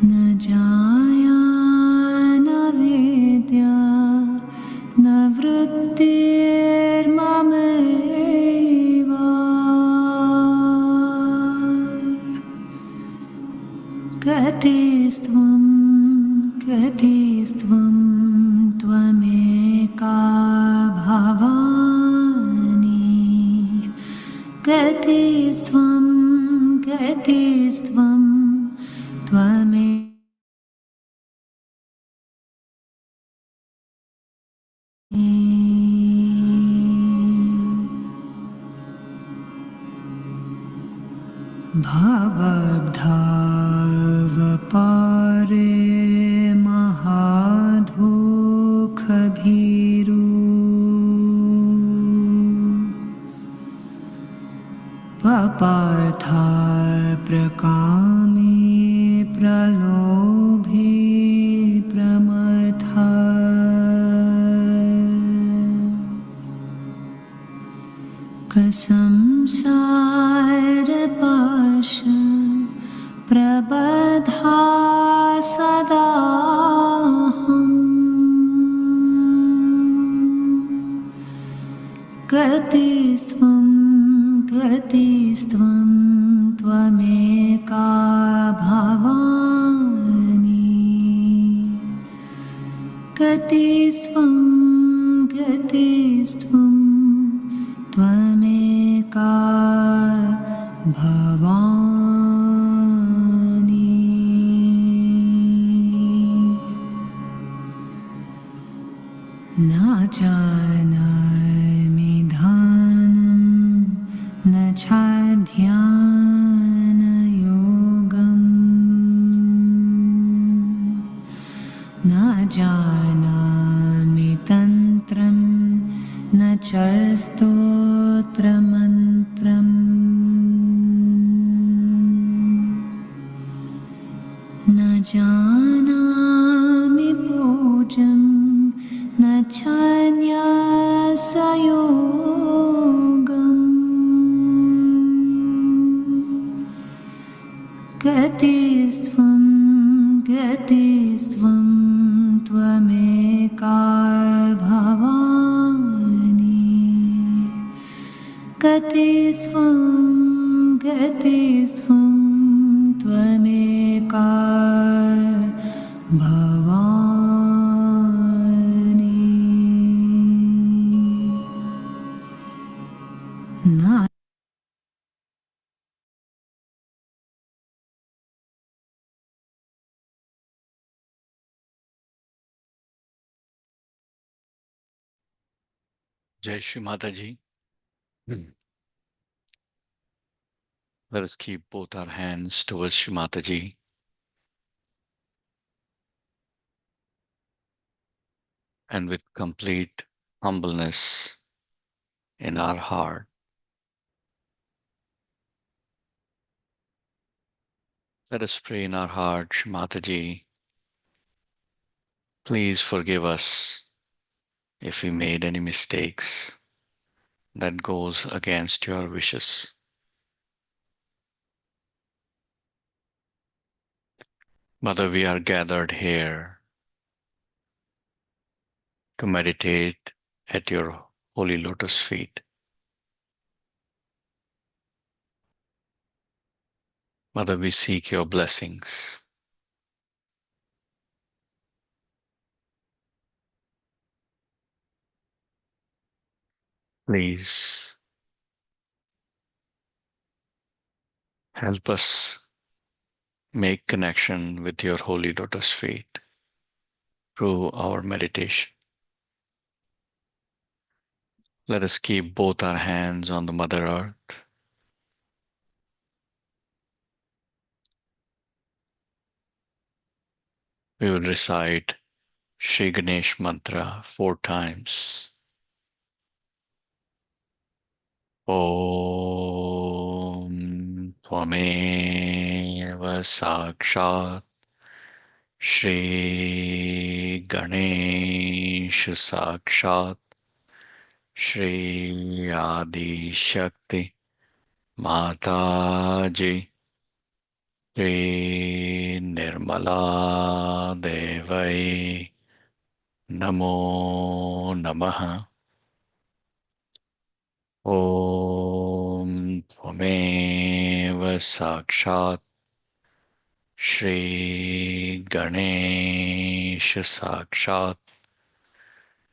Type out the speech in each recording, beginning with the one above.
न जाया न विद्या न वृत्तिर्ममैव गतिस्त्वं गतिस्त्वं त्वमेका भवानि गतिस्त्वं गतिस्त्वं त्वमेका भवद्भावपारे महादुःखभीरु पपाथा प्रकामे प्रलोभे प्रमथा संसारपाश प्रबधा सदाहम् गतिस्त्वं गतिस्त्वं त्वमेका भवानि गतिस्त्वं गतिस्त्वं त्वमेका भवानि न जानामि ध्यानं न च ध्यानयोगम् न जानामि तन्त्रं न च स्तोत्रमन्त्रम् न जानामि पूजं न च न्यासयोगम् गतिस्त्वं गतिस्त्वं त्वमेका भवानि गतिस्त्वं गतिस्त्वं त्वमेका भवानि न Jai Shri Mataji. Let us keep both our hands towards Shri Mataji. And with complete humbleness in our heart, let us pray in our heart, Shri Mataji, please forgive us if we made any mistakes that goes against your wishes. Mother, we are gathered here to meditate at your holy lotus feet. Mother, we seek your blessings. Please help us make connection with your holy lotus feet through our meditation. Let us keep both our hands on the Mother Earth. We will recite Shri Ganesh Mantra 4 times. Om Tvameva Sakshat Shri Ganesh Sakshat Shri Adi Shakti Mataji Shri Nirmala Nirmala Devai Namo Namaha. Om Tvameva Sakshat Shri Ganesha Sakshat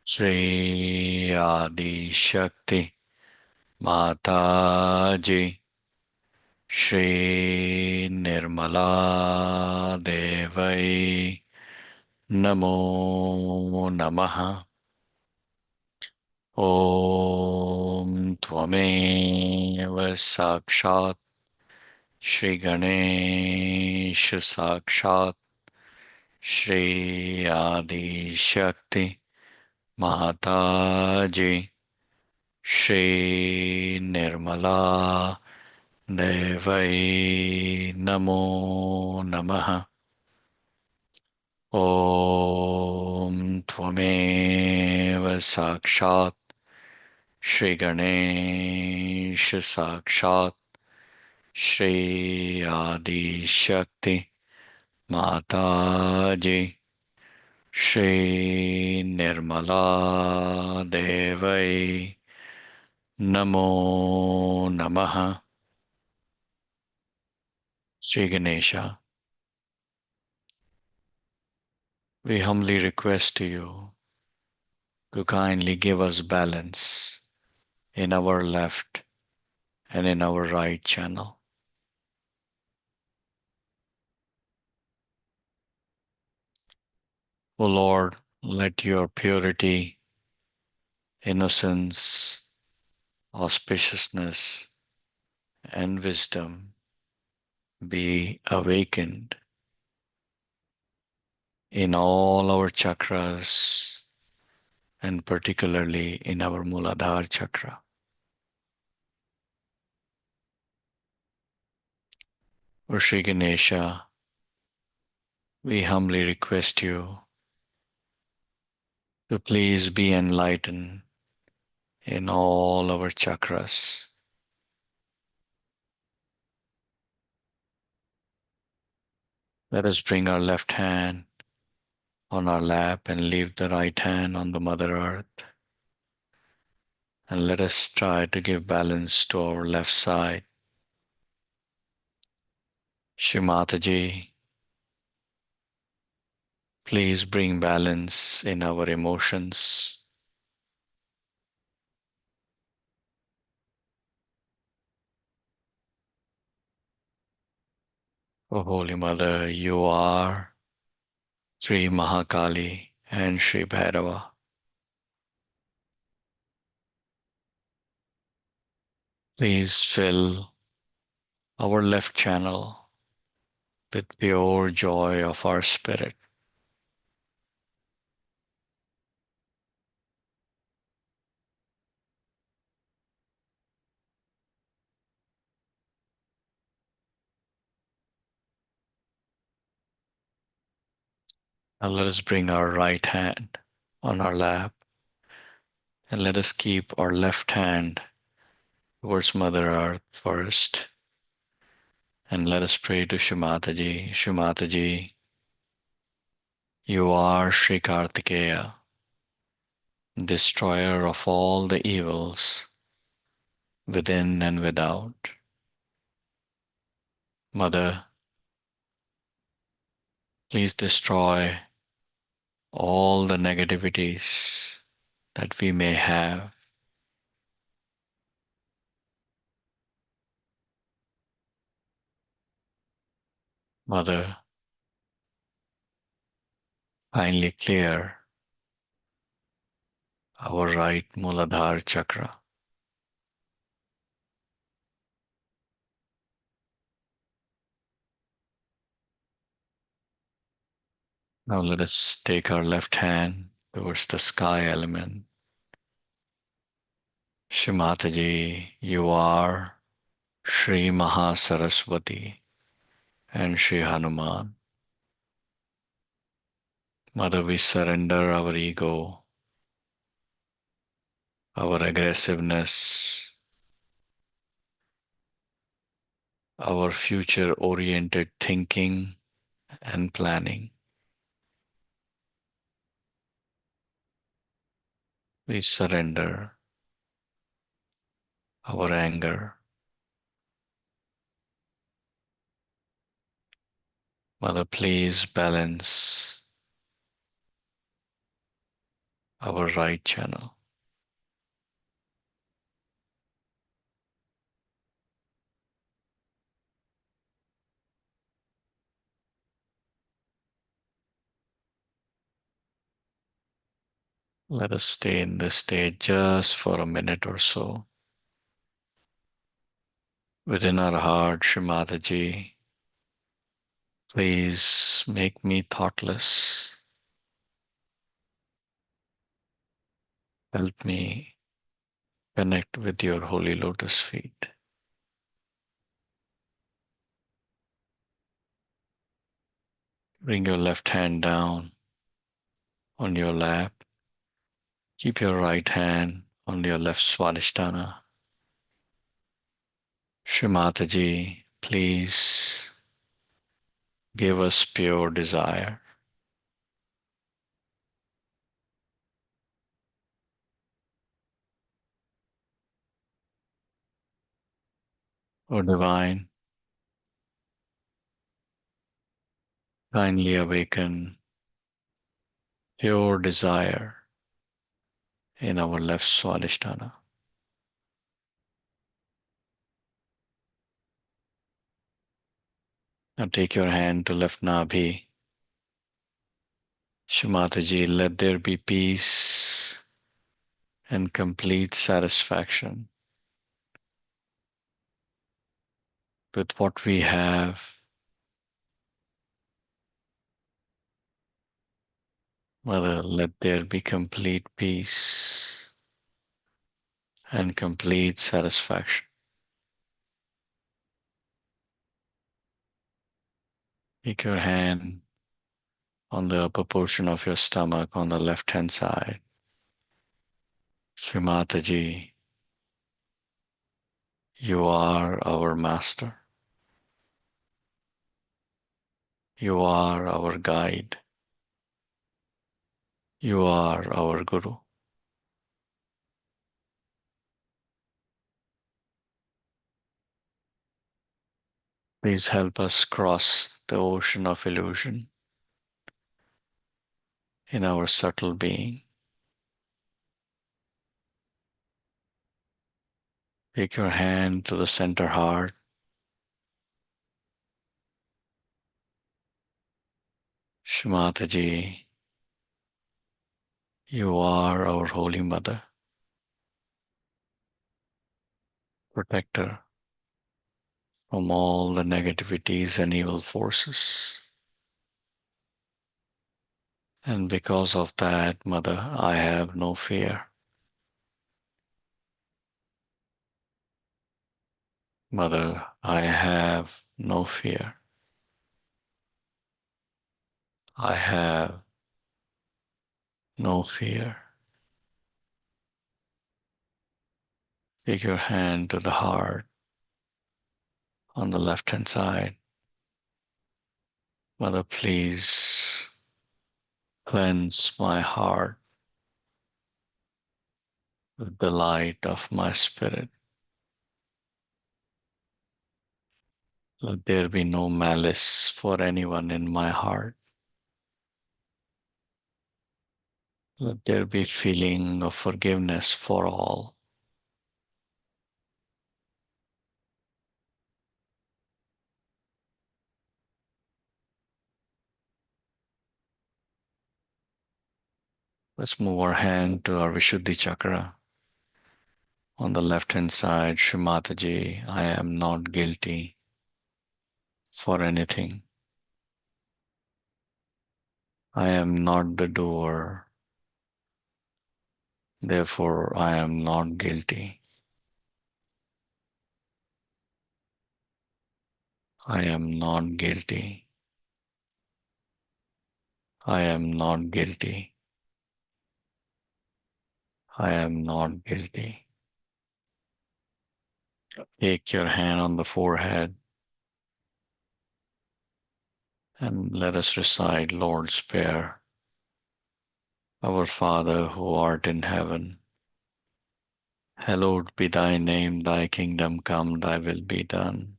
Shri Adi Shakti Mataji Shri Nirmala Devai Namo Namaha. Om Tvameva Sakshat Shri Ganesha Sakshat Shri Adi Shakti Mataji Shri Nirmala Devai Namo Namaha. Om Tvameva Sakshat Shri Ganesha Sakshat Shri Adi Shakti Mataji Shri Nirmala Devai Namo Namaha. Shri Ganesha, we humbly request to you to kindly give us balance in our left and in our right channel. O Lord, let your purity, innocence, auspiciousness, and wisdom be awakened in all our chakras and particularly in our Muladhara chakra. O Shri Ganesha, we humbly request you to please be enlightened in all our chakras. Let us bring our left hand on our lap and leave the right hand on the Mother Earth. And let us try to give balance to our left side. Shri Mataji, please bring balance in our emotions. O Holy Mother, you are Sri Mahakali and Sri Bhairava. Please fill our left channel with pure joy of our spirit. Now let us bring our right hand on our lap and let us keep our left hand towards Mother Earth first. And let us pray to Shrimataji. Shrimataji, you are Sri Kartikeya, destroyer of all the evils within and without. Mother, please destroy all the negativities that we may have. Mother, kindly clear our right Muladhara chakra. Now let us take our left hand towards the sky element. Shrimataji, you are Sri Mahasaraswati and Sri Hanuman. Mother, we surrender our ego, our aggressiveness, our future-oriented thinking and planning. We surrender our anger. Mother, please balance our right channel. Let us stay in this state just for a minute or so. Within our heart, Shrimataji, please make me thoughtless. Help me connect with your holy lotus feet. Bring your left hand down on your lap. Keep your right hand on your left swadhisthana. Shrimataji, please give us pure desire. O Divine, kindly awaken pure desire in our left swadhisthana. Now take your hand to left nabhi. Shrimataji, let there be peace and complete satisfaction with what we have. Mother, let there be complete peace and complete satisfaction. Take your hand on the upper portion of your stomach on the left hand side. Srimataji, you are our master. You are our guide. You are our guru. Please help us cross the ocean of illusion in our subtle being. Take your hand to the center heart. Shrimataji, you are our Holy Mother, protector from all the negativities and evil forces. And because of that, Mother, I have no fear. Mother, I have no fear. I have no fear. Take your hand to the heart on the left hand side. Mother, please cleanse my heart with the light of my spirit. Let there be no malice for anyone in my heart. Let there be feeling of forgiveness for all. Let's move our hand to our Vishuddhi chakra. On the left hand side, Shrimataji, I am not guilty for anything. I am not the doer, therefore I am not guilty. I am not guilty. I am not guilty. I am not guilty. Take your hand on the forehead And let us recite Lord's Prayer. Our Father who art in heaven, hallowed be thy name, thy kingdom come, thy will be done,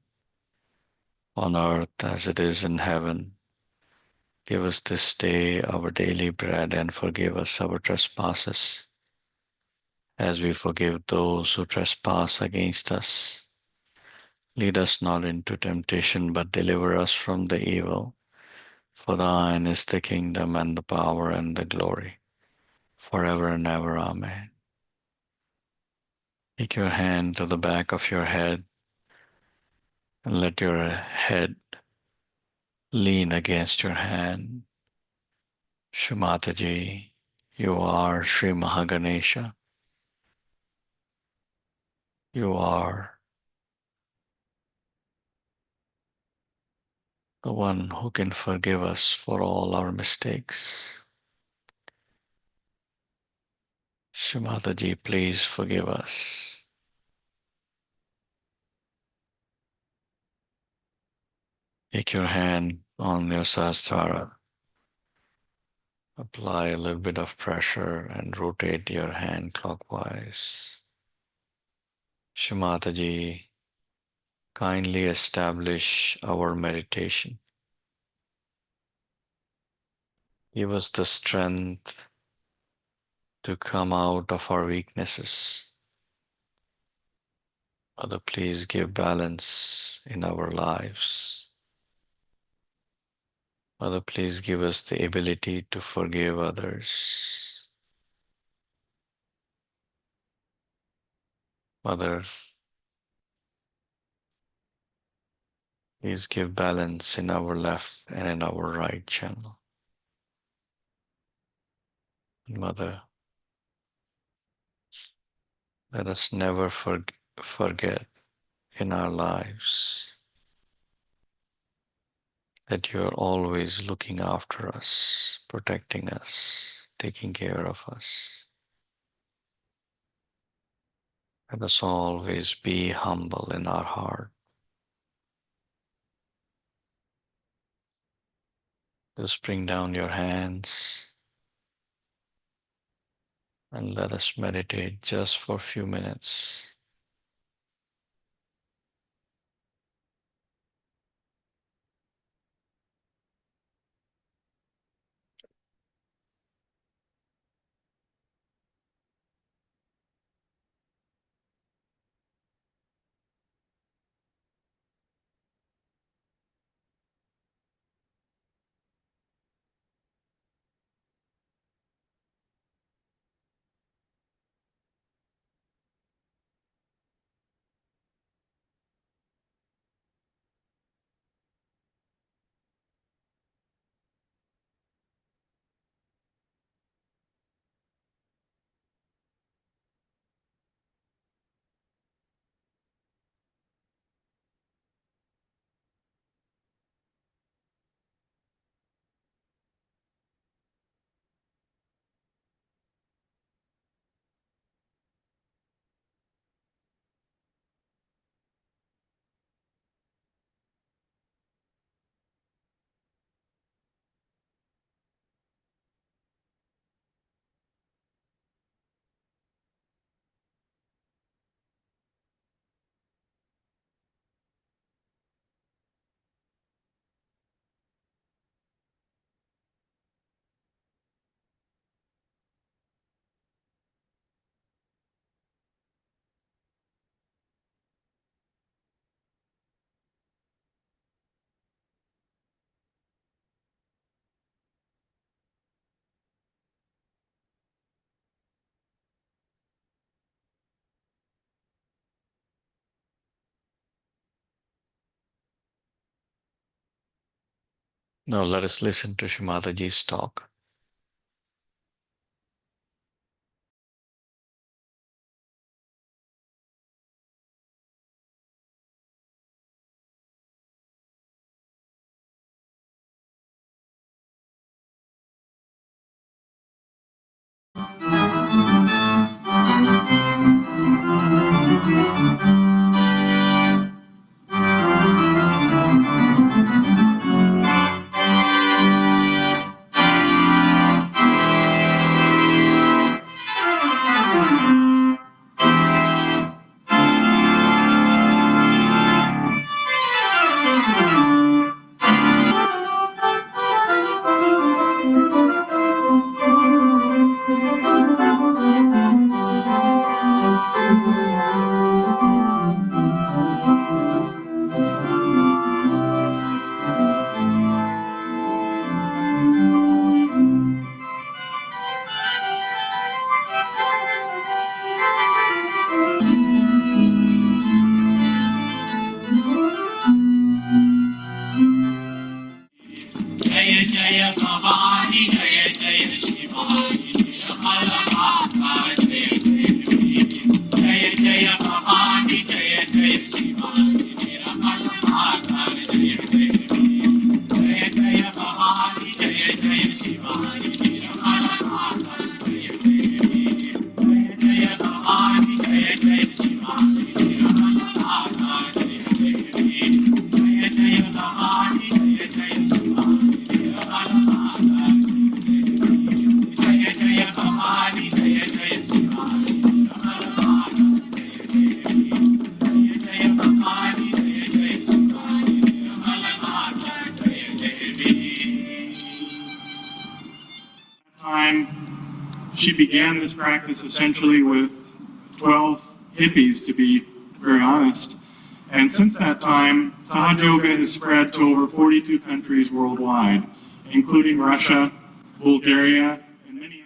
on earth as it is in heaven. Give us this day our daily bread, and forgive us our trespasses, as we forgive those who trespass against us. Lead us not into temptation, but deliver us from the evil. For thine is the kingdom and the power and the glory, forever and ever. Amen. Take your hand to the back of your head and let your head lean against your hand. Shrimataji, you are Sri Mahaganesha. You are the one who can forgive us for all our mistakes. Shrimataji, please forgive us. Take your hand on your Sahasrara. Apply a little bit of pressure and rotate your hand clockwise. Shrimataji, kindly establish our meditation. Give us the strength to come out of our weaknesses. Mother, please give balance in our lives. Mother, please give us the ability to forgive others. Mother, please give balance in our left and in our right channel. Mother, let us never forget in our lives that you are always looking after us, protecting us, taking care of us. Let us always be humble in our heart. Just bring down your hands and let us meditate just for a few minutes. Now let us listen to Shimataji's talk. Jaya Bhavani Jaya Jaya Shivani Nirmala Mata Jaya Jaya Jaya Bhavani Jaya Jaya Shivani Nirmala Mata Jaya Jaya Jaya Bhavani Jaya Jaya Shivani Nirmala Mata Jaya Jaya Bhavani Jaya Jaya Shivani Nirmala Mata Jaya Jaya Jaya Bhavani Jaya Jaya Shivani Nirmala Mata Jaya Jaya Bhavani Jaya Jaya Shivani Nirmala Mata Jaya Jaya Bhavani Jaya Jaya Shivani Nirmala Mata Jaya Time she began this practice essentially with 12 hippies, to be very honest. And since that time, Sahaja Yoga has spread to over 42 countries worldwide, including Russia, Bulgaria, and many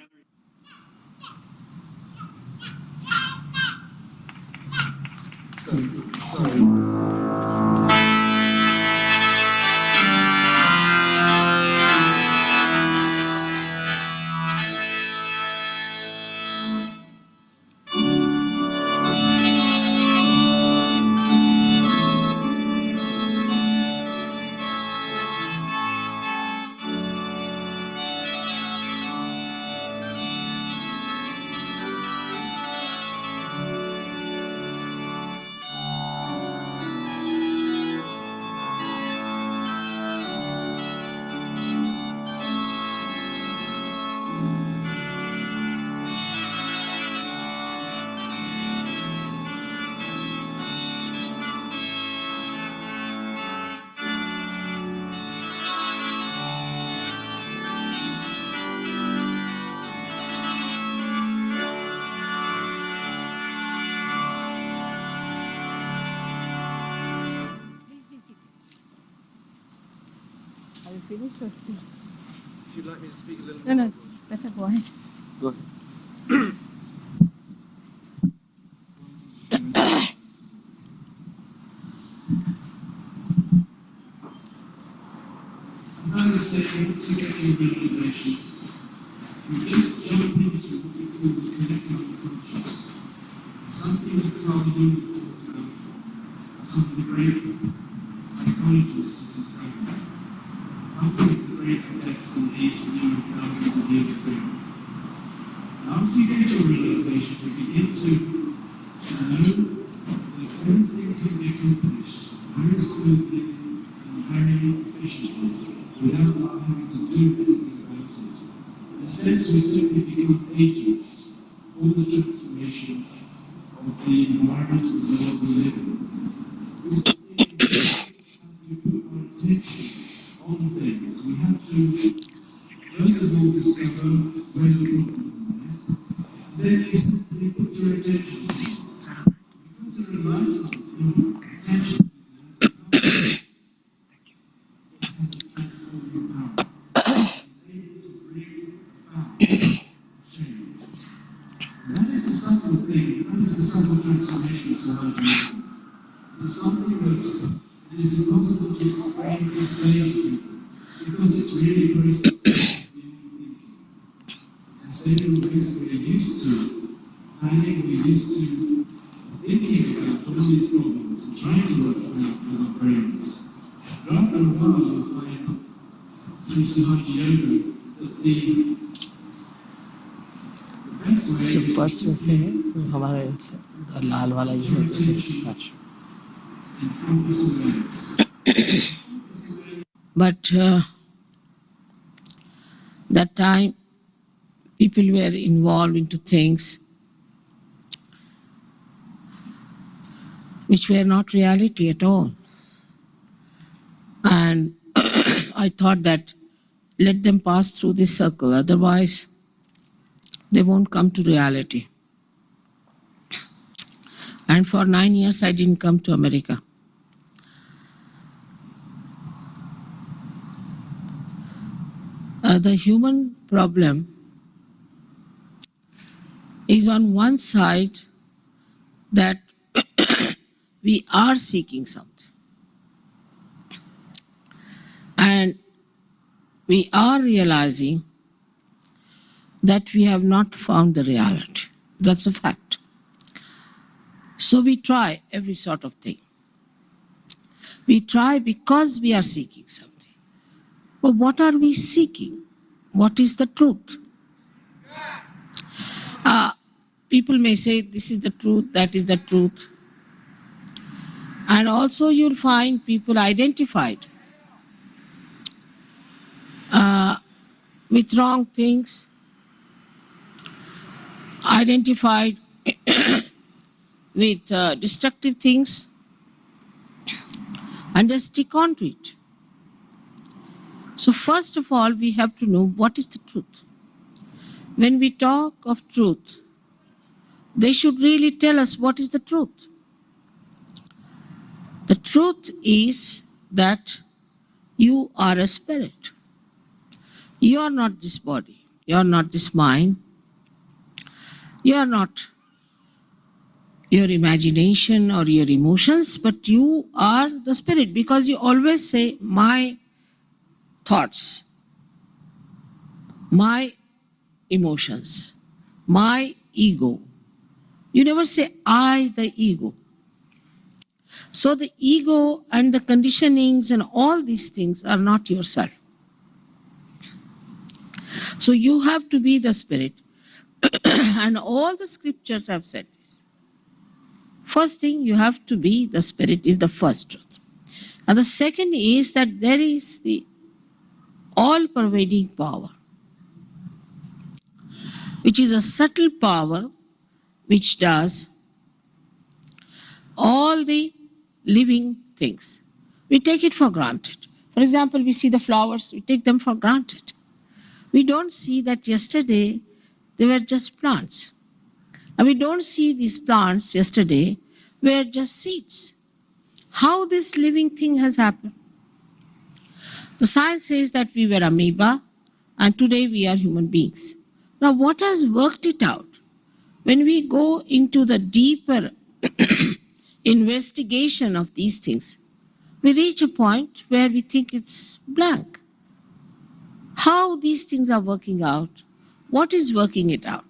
Are you finished or still? If you'd like me to speak a little more. No, better go ahead. Go ahead. As I was saying, to get your realization, you just jump into what we call the collective unconscious. Something that Carl Jung talked about, something great psychologists have discovered, something that the great adepts and ace knew thousands of years ago. And after you get your realization, you begin to know that everything can be accomplished very smoothly and very efficiently without having to do anything about it. In a sense, we simply become agents for the transformation of the environment and the world we live in. We simply have to put our attention on things. We have to, first of all, discover where the problem lies. Then you simply put your attention on it. Because you're enlightened, your attention has a transforming power. It's able to bring about change. And that is the subtle thing, that is the subtle transformation of Sahaja. It is something that it is impossible to explain to people because it's really processed beyond thinking. As anyways, we're used to planning, we're used to thinking about all these problems and trying to work them out with our brains. But after a while, you'll find through Sahaja Yoga that the best way So is purse में से है हमारे लाल वाला ये है तो फिर and focus awareness. but that time people were involved into things which were not reality at all. And I thought that let them pass through this circle, otherwise they won't come to reality. And for 9 years I didn't come to America. The human problem is on one side that we are seeking something. And we are realizing that we have not found the reality. That's a fact. So we try every sort of thing. We try because we are seeking something. But what are we seeking? What is the truth? People may say this is the truth, that is the truth. And also you'll find people identified with wrong things, identified with destructive things, and they stick on to it. So first of all, we have to know what is the truth. When we talk of truth, they should really tell us what is the truth. The truth is that you are a spirit. You are not this body. You are not this mind. You are not your imagination or your emotions, but you are the spirit, because you always say, my thoughts, my emotions, my ego. You never say, I, the ego. So the ego and the conditionings and all these things are not yourself. So you have to be the spirit. And all the scriptures have said this. First thing, you have to be the spirit is the first truth. And the second is that there is the all-pervading power, which is a subtle power which does all the living things. We take it for granted. For example, we see the flowers, we take them for granted. We don't see that yesterday they were just plants. And we don't see these plants yesterday were just seeds. How this living thing has happened? The science says that we were amoeba and today we are human beings. Now, what has worked it out? When we go into the deeper investigation of these things, we reach a point where we think it's blank. How these things are working out? What is working it out?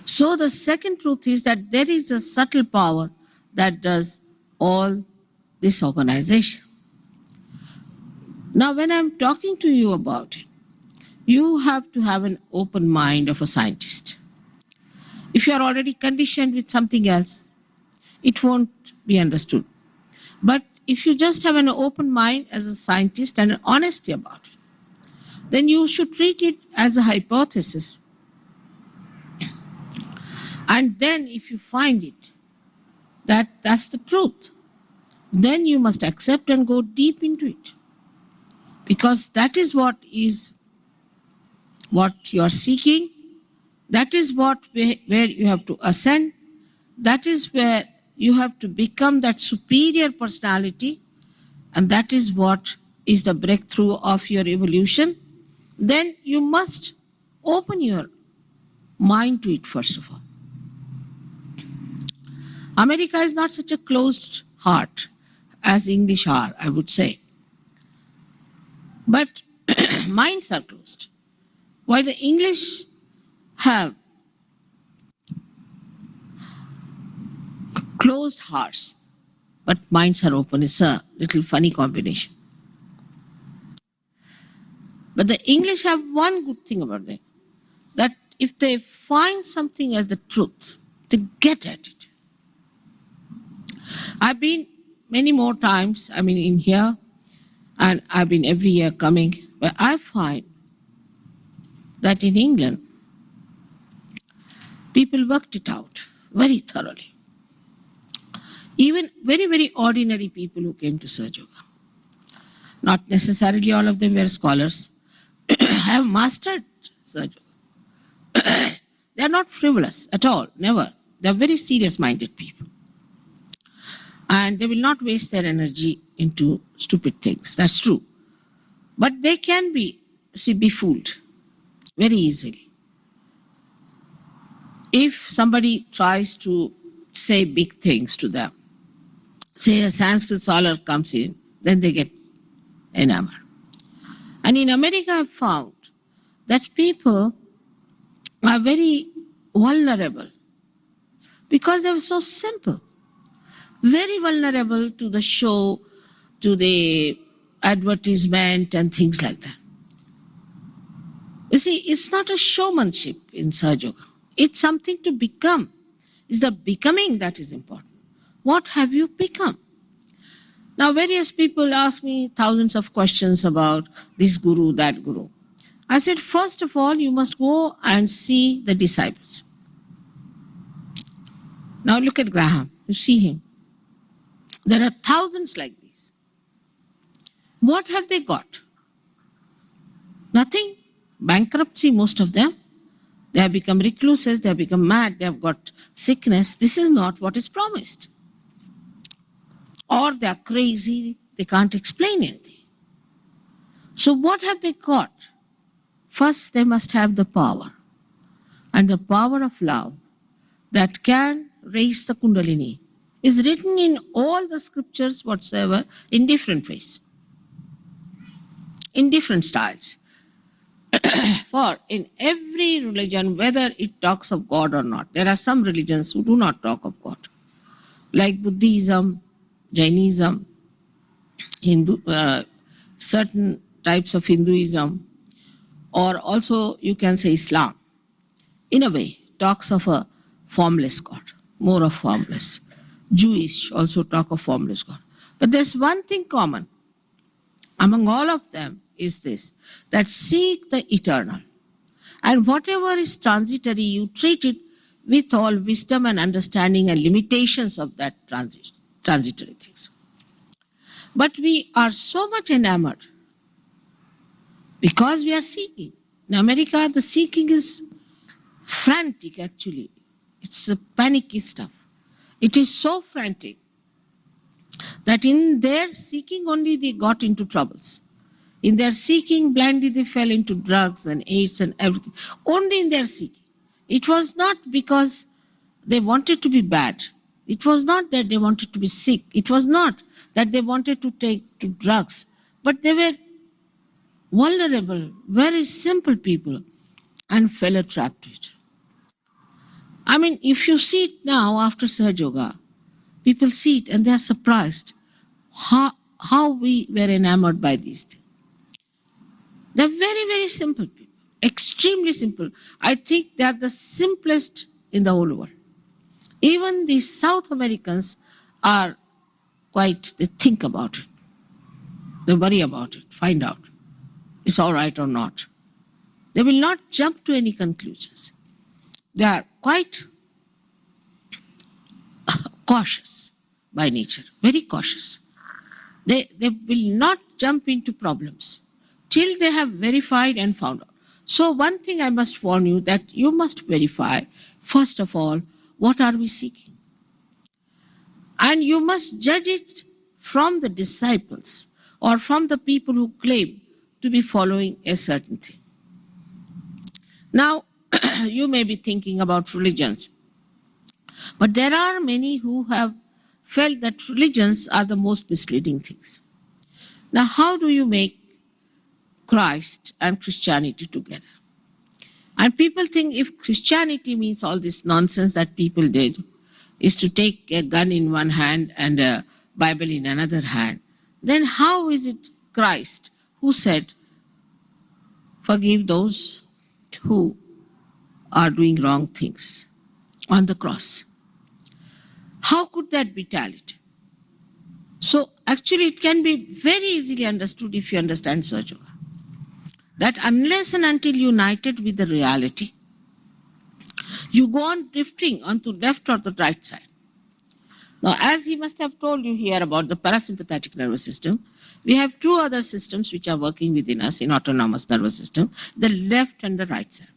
So the second truth is that there is a subtle power that does all this organization. Now, when I'm talking to you about it, you have to have an open mind of a scientist. If you are already conditioned with something else, it won't be understood. But if you just have an open mind as a scientist and an honesty about it, then you should treat it as a hypothesis. And then if you find it, that that's the truth, then you must accept and go deep into it. Because that is what you are seeking. That is where you have to ascend. That is where you have to become that superior personality. And that is what is the breakthrough of your evolution. Then you must open your mind to it, first of all. America is not such a closed heart as English are, I would say. But minds are closed. While the English have closed hearts, but minds are open. It's a little funny combination. But the English have one good thing about them, that if they find something as the truth, they get at it. I've been many more times, in here, and I've been every year coming, but I find that in England, people worked it out very thoroughly. Even very, very ordinary people who came to Sahaja Yoga. Not necessarily all of them were scholars, have mastered Sahaja Yoga. They are not frivolous at all, never. They are very serious-minded people. And they will not waste their energy into stupid things. That's true. But they can be fooled very easily. If somebody tries to say big things to them, say a Sanskrit scholar comes in, then they get enamored. And in America, I've found that people are very vulnerable because they were so simple, very vulnerable to the show, to the advertisement, and things like that. You see, it's not a showmanship in Sahaja Yoga. It's something to become. It's the becoming that is important. What have you become? Now, various people ask me thousands of questions about this guru, that guru. I said, first of all, you must go and see the disciples. Now, look at Graham. You see him. There are thousands like these. What have they got? Nothing. Bankruptcy, most of them. They have become recluses, they have become mad, they have got sickness. This is not what is promised. Or they are crazy, they can't explain anything. So, what have they got? First, they must have the power, and the power of love that can raise the Kundalini is written in all the scriptures whatsoever in different ways, in different styles. For in every religion, whether it talks of God or not, there are some religions who do not talk of God, like Buddhism, Jainism, Hindu, certain types of Hinduism, or also you can say Islam. In a way, talks of a formless God, more of formless. Jewish also talk of formless God. But there's one thing common among all of them is this, that seek the eternal. And whatever is transitory, you treat it with all wisdom and understanding and limitations of that transitory things. But we are so much enamored because we are seeking. In America, the seeking is frantic actually. It's a panicky stuff. It is so frantic that in their seeking only they got into troubles. In their seeking, blindly they fell into drugs and AIDS and everything. Only in their seeking. It was not because they wanted to be bad. It was not that they wanted to be sick. It was not that they wanted to take to drugs. But they were vulnerable, very simple people, and fell a trap to it. I mean, if you see it now after Sahaja Yoga, people see it and they are surprised how we were enamored by these things. They're very, very simple people, extremely simple. I think they are the simplest in the whole world. Even the South Americans are quite, they think about it. They worry about it, find out it's all right or not. They will not jump to any conclusions. They are quite cautious by nature, very cautious. They will not jump into problems till they have verified and found out. So one thing I must warn you, that you must verify, first of all, what are we seeking? And you must judge it from the disciples or from the people who claim to be following a certain thing. Now, you may be thinking about religions, but there are many who have felt that religions are the most misleading things. Now, how do you make Christ and Christianity together? And people think if Christianity means all this nonsense that people did, is to take a gun in one hand and a Bible in another hand, then how is it Christ who said, forgive those who are doing wrong things on the cross? How could that be tallied? So actually it can be very easily understood if you understand Sahaja Yoga, that unless and until united with the reality, you go on drifting onto left or the right side. Now, as he must have told you here about the parasympathetic nervous system, we have two other systems which are working within us in autonomous nervous system, the left and the right side.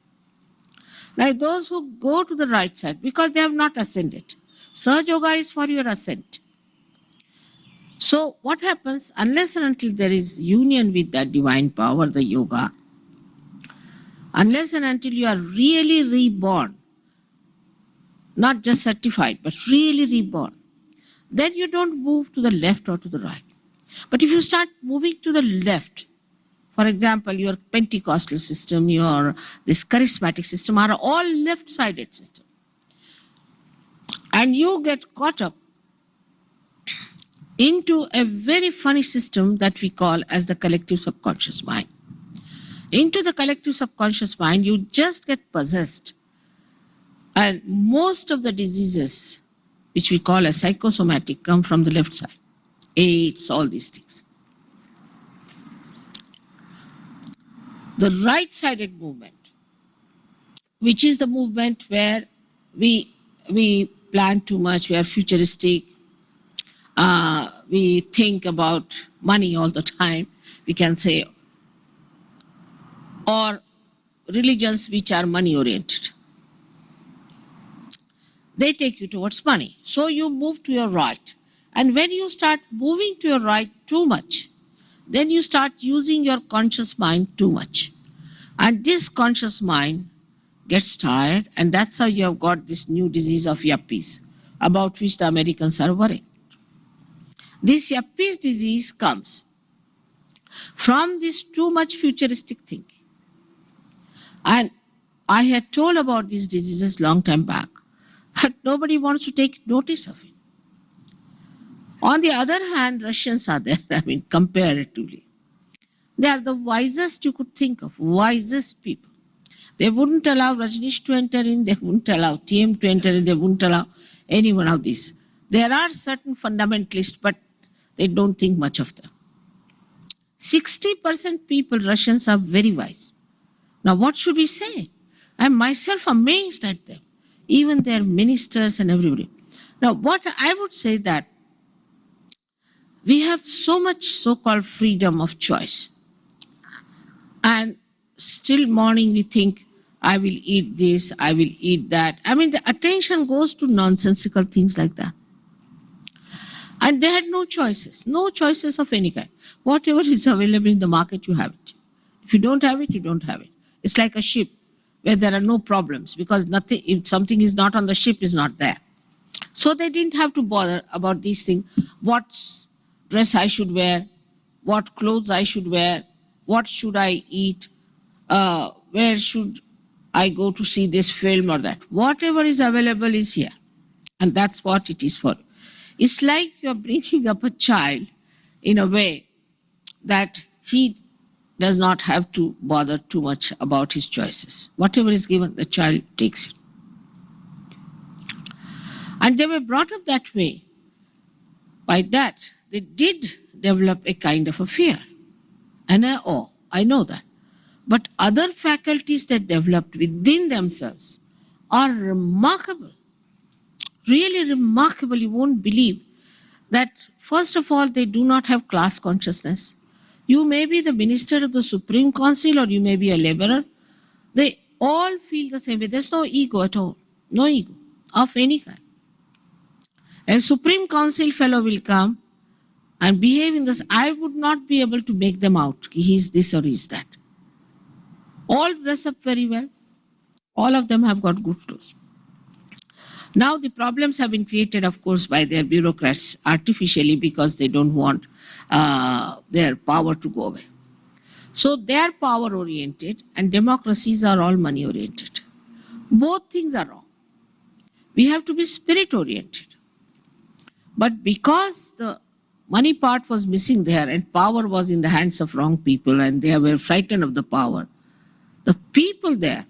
Now, those who go to the right side, because they have not ascended, Sahaja Yoga is for your ascent. So what happens, unless and until there is union with that divine power, the yoga, unless and until you are really reborn, not just certified, but really reborn, then you don't move to the left or to the right. But if you start moving to the left, For example, your Pentecostal system, your this charismatic system are all left-sided system. And you get caught up into a very funny system that we call as the collective subconscious mind. Into the collective subconscious mind, you just get possessed. And most of the diseases, which we call as psychosomatic, come from the left side. AIDS, all these things. The right-sided movement, which is the movement where we plan too much, we are futuristic, we think about money all the time, we can say, or religions which are money-oriented. They take you towards money. So you move to your right. And when you start moving to your right too much, then you start using your conscious mind too much. And this conscious mind gets tired, and that's how you have got this new disease of yuppies, about which the Americans are worried. This yuppies disease comes from this too much futuristic thinking. And I had told about these diseases long time back, but nobody wants to take notice of it. On the other hand, Russians are there, I mean, comparatively. They are the wisest you could think of, wisest people. They wouldn't allow Rajneesh to enter in, they wouldn't allow TM to enter in, they wouldn't allow any one of these. There are certain fundamentalists, but they don't think much of them. 60% people, Russians, are very wise. Now, what should we say? I'm myself amazed at them, even their ministers and everybody. Now, what I would say that we have so much so-called freedom of choice. And still morning we think, I will eat this, I will eat that. I mean, the attention goes to nonsensical things like that. And they had no choices of any kind. Whatever is available in the market, you have it. If you don't have it, you don't have it. It's like a ship where there are no problems, because nothing, if something is not on the ship, is not there. So they didn't have to bother about these things. What dress I should wear, what clothes I should wear, what should I eat, where should I go to see this film or that. Whatever is available is here. And that's what it is for. It's like you're bringing up a child in a way that he does not have to bother too much about his choices. Whatever is given, the child takes it. And they were brought up that way. By that, they did develop a kind of a fear and an awe. I know that. But other faculties that developed within themselves are remarkable. Really remarkable. You won't believe that, first of all, they do not have class consciousness. You may be the minister of the Supreme Council or you may be a laborer. They all feel the same way. There's no ego at all. No ego of any kind. A Supreme Council fellow will come and behave in this. I would not be able to make them out. He's this or he's that. All dress up very well. All of them have got good clothes. Now the problems have been created, of course, by their bureaucrats artificially, because they don't want their power to go away. So they are power oriented and democracies are all money oriented. Both things are wrong. We have to be spirit oriented. But because the money part was missing there and power was in the hands of wrong people and they were frightened of the power, the people there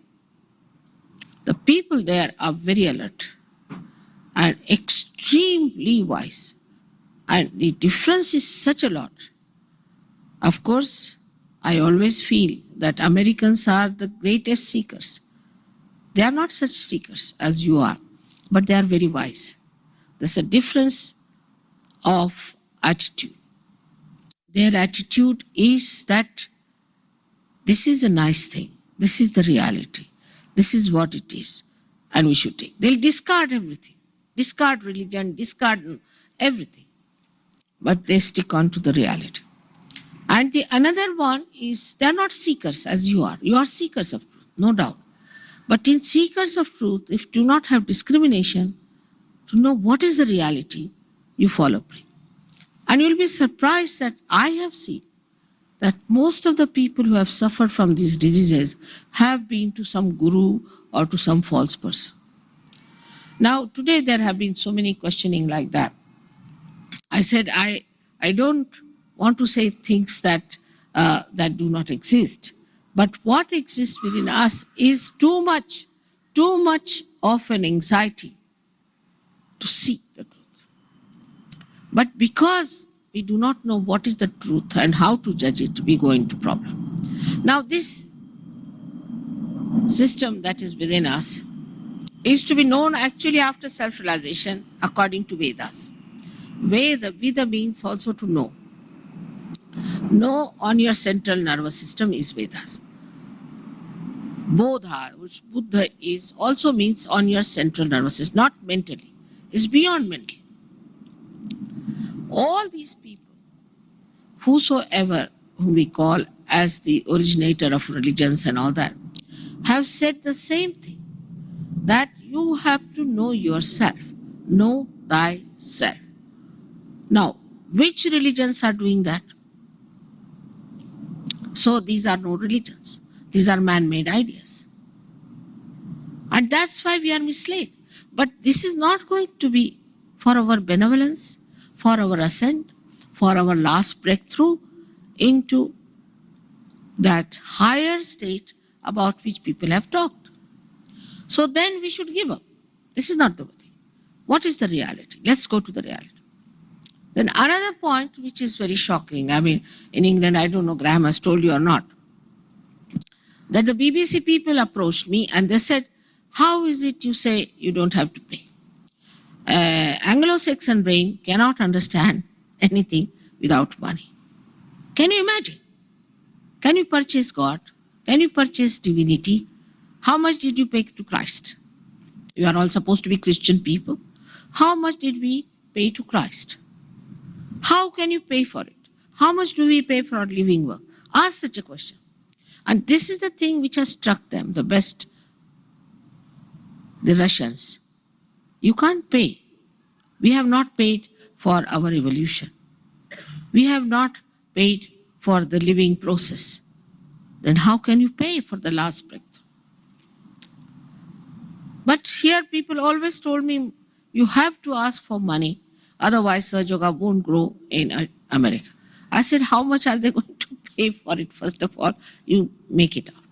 are very alert and extremely wise. And the difference is such a lot. Of course, I always feel that Americans are the greatest seekers. They are not such seekers as you are, but they are very wise. There's a difference of attitude. Their attitude is that this is a nice thing. This is the reality. This is what it is. And we should take. They'll discard everything. Discard religion, discard everything. But they stick on to the reality. And the another one is they're not seekers as you are. You are seekers of truth, no doubt. But in seekers of truth, if you do not have discrimination, to know what is the reality, you fall prey. And you'll be surprised that I have seen that most of the people who have suffered from these diseases have been to some guru or to some false person. Now, today there have been so many questioning like that. I said, I don't want to say things that do not exist, but what exists within us is too much of an anxiety to seek the truth. But because we do not know what is the truth and how to judge it, we go into problem. Now, this system that is within us is to be known actually after self-realization according to Vedas. Veda means also to know. Know on your central nervous system is Vedas. Bodha, which Buddha is, also means on your central nervous system, not mentally. It's beyond mental. All these people, whosoever whom we call as the originator of religions and all that, have said the same thing, that you have to know yourself, know thyself. Now, which religions are doing that? So these are no religions. These are man-made ideas. And that's why we are misled. But this is not going to be for our benevolence, for our ascent, for our last breakthrough into that higher state about which people have talked. So then we should give up. This is not the way. What is the reality? Let's go to the reality. Then another point which is very shocking, I mean, in England, I don't know, Graham has told you or not, that the BBC people approached me and they said, how is it you say you don't have to pay? Anglo-Saxon brain cannot understand anything without money. Can you imagine? Can you purchase God? Can you purchase divinity? How much did you pay to Christ? You are all supposed to be Christian people. How much did we pay to Christ? How can you pay for it? How much do we pay for our living work? Ask such a question. And this is the thing which has struck them the best, the Russians. You can't pay. We have not paid for our evolution. We have not paid for the living process. Then how can you pay for the last breakthrough? But here people always told me, you have to ask for money, otherwise Sahaja Yoga won't grow in America. I said, how much are they going to pay for it? First of all, you make it up.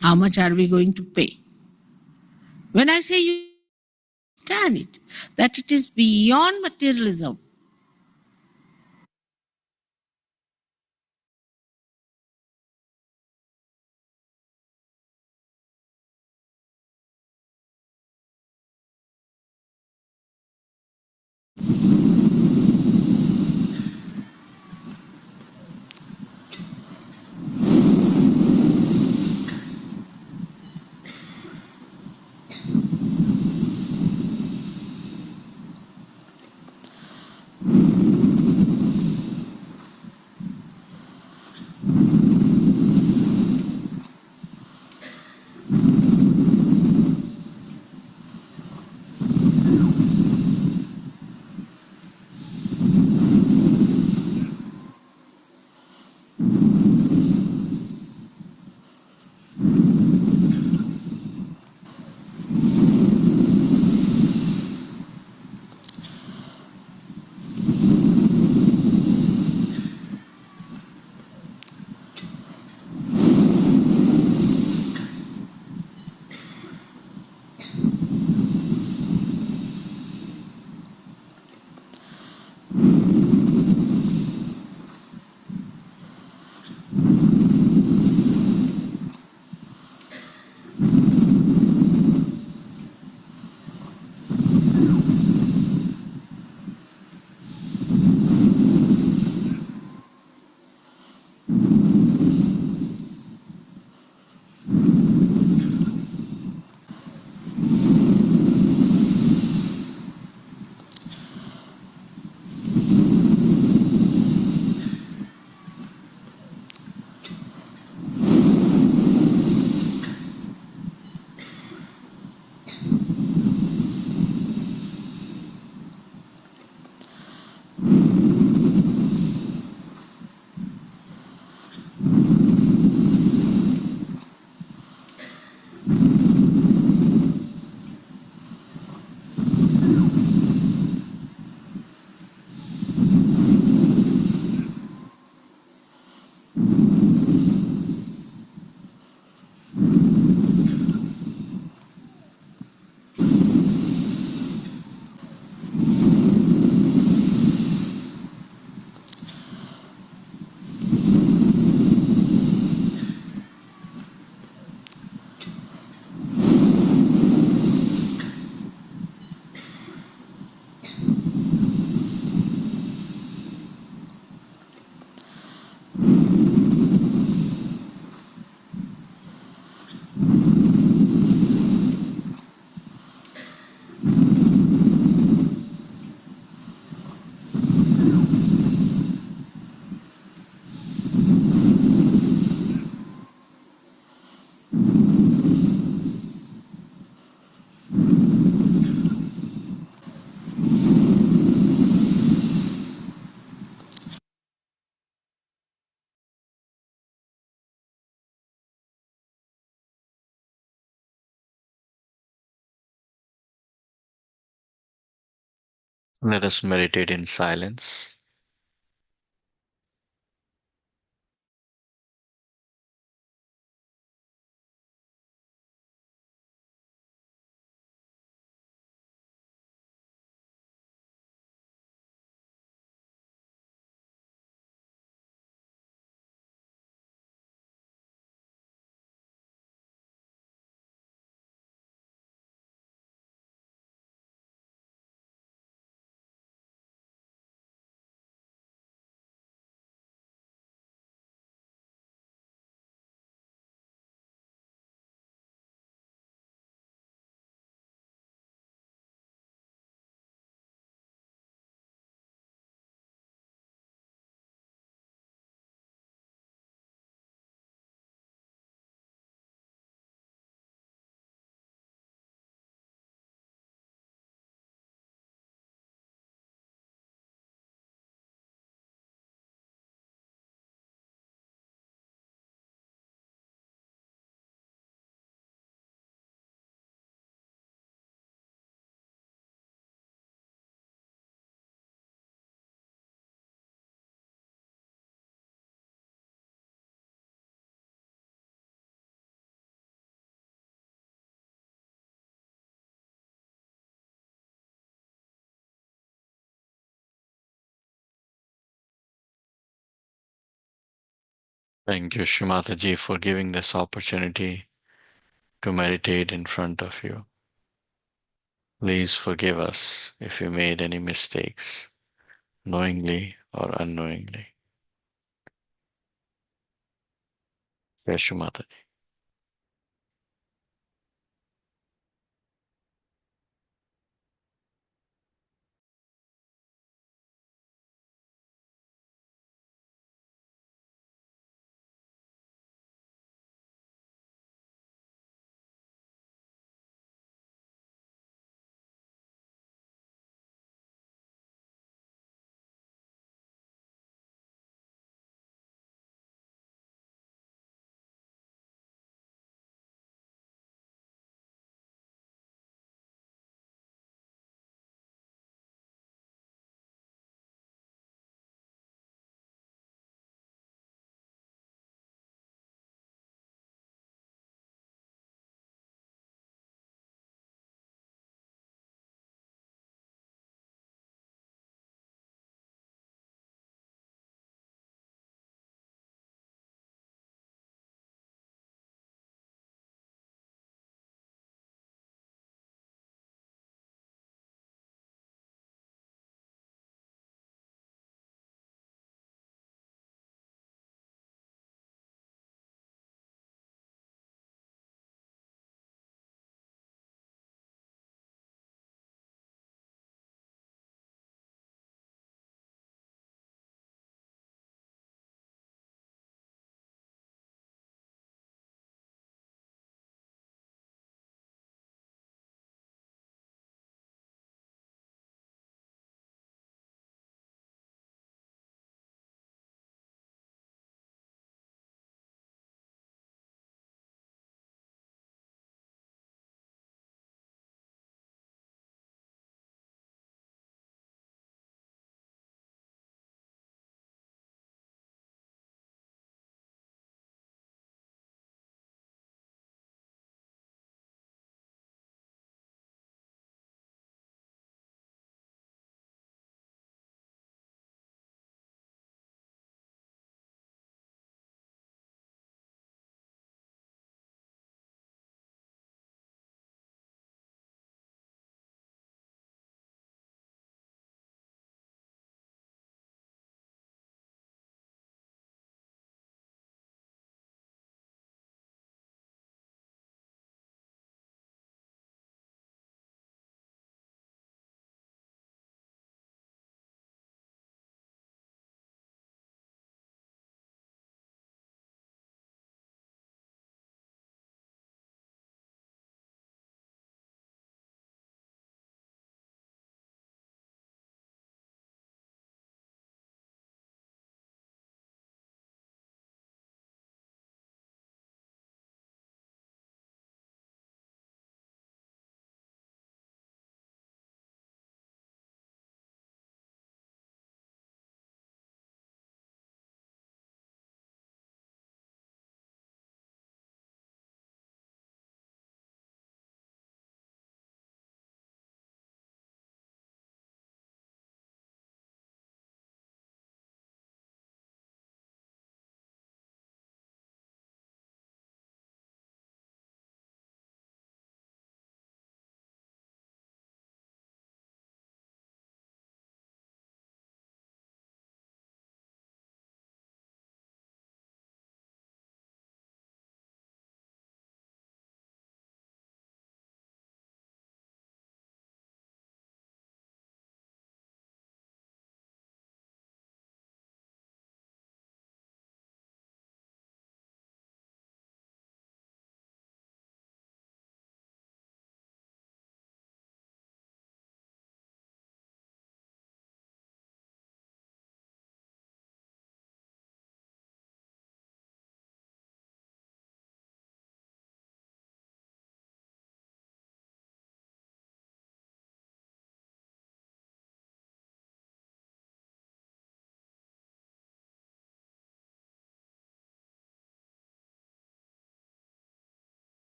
How much are we going to pay? When I say you understand it, that it is beyond materialism. Let us meditate in silence. Thank you, Shimataji, for giving this opportunity to meditate in front of you. Please forgive us if we made any mistakes, knowingly or unknowingly. Yes, Shimataji.